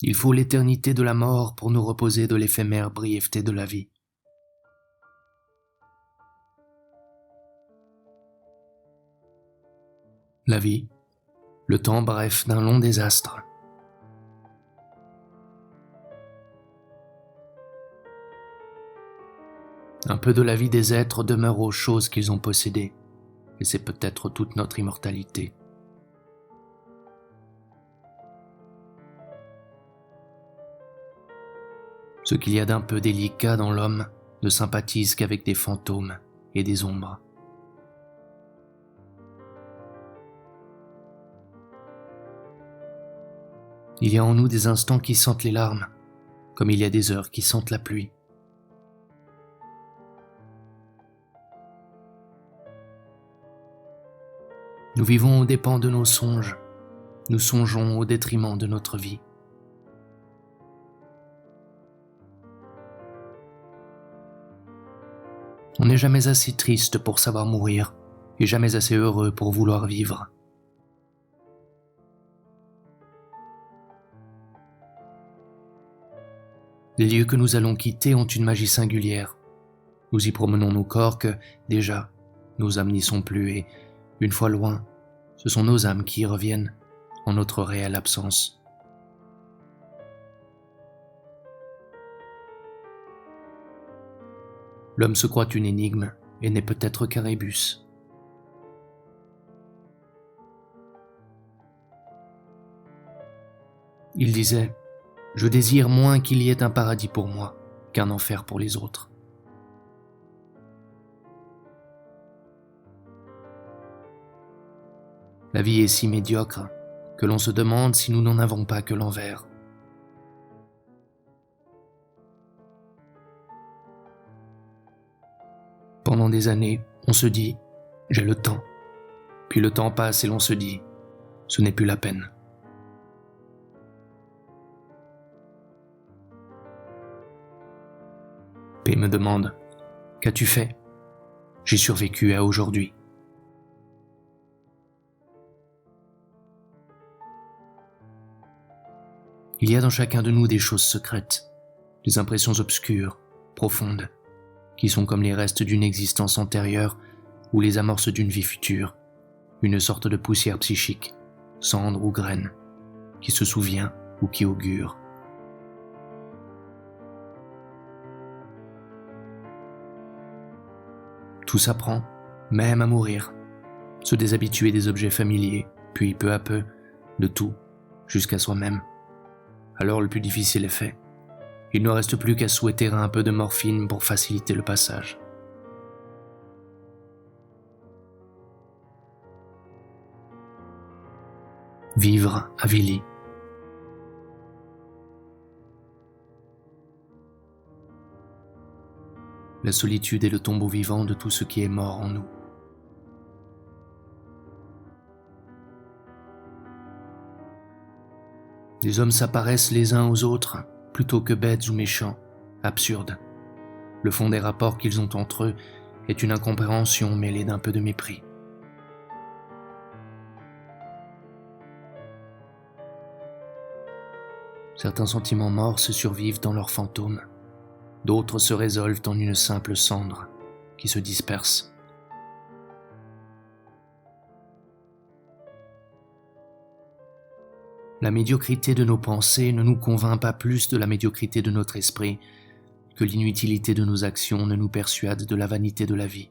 Il faut l'éternité de la mort pour nous reposer de l'éphémère brièveté de la vie. La vie, le temps bref d'un long désastre. Un peu de la vie des êtres demeure aux choses qu'ils ont possédées, et c'est peut-être toute notre immortalité. Ce qu'il y a d'un peu délicat dans l'homme ne sympathise qu'avec des fantômes et des ombres. Il y a en nous des instants qui sentent les larmes, comme il y a des heures qui sentent la pluie. Nous vivons aux dépens de nos songes, nous songeons au détriment de notre vie. On n'est jamais assez triste pour savoir mourir, et jamais assez heureux pour vouloir vivre. Les lieux que nous allons quitter ont une magie singulière. Nous y promenons nos corps que, déjà, nos âmes n'y sont plus et, une fois loin, ce sont nos âmes qui y reviennent, en notre réelle absence. L'homme se croit une énigme et n'est peut-être qu'un rébus. Il disait « Je désire moins qu'il y ait un paradis pour moi qu'un enfer pour les autres. » La vie est si médiocre que l'on se demande si nous n'en avons pas que l'envers. Pendant des années, on se dit « j'ai le temps ». Puis le temps passe et l'on se dit « ce n'est plus la peine ». P me demande « qu'as-tu fait ?» J'ai survécu à aujourd'hui. Il y a dans chacun de nous des choses secrètes, des impressions obscures, profondes, qui sont comme les restes d'une existence antérieure ou les amorces d'une vie future, une sorte de poussière psychique, cendre ou graine, qui se souvient ou qui augure. Tout s'apprend, même à mourir, se déshabituer des objets familiers, puis peu à peu, de tout, jusqu'à soi-même. Alors le plus difficile est fait. Il ne reste plus qu'à souhaiter un peu de morphine pour faciliter le passage. Vivre à Villy. La solitude est le tombeau vivant de tout ce qui est mort en nous. Les hommes s'apparaissent les uns aux autres, plutôt que bêtes ou méchants, absurdes. Le fond des rapports qu'ils ont entre eux est une incompréhension mêlée d'un peu de mépris. Certains sentiments morts se survivent dans leurs fantômes, d'autres se résolvent en une simple cendre qui se disperse. La médiocrité de nos pensées ne nous convainc pas plus de la médiocrité de notre esprit que l'inutilité de nos actions ne nous persuade de la vanité de la vie.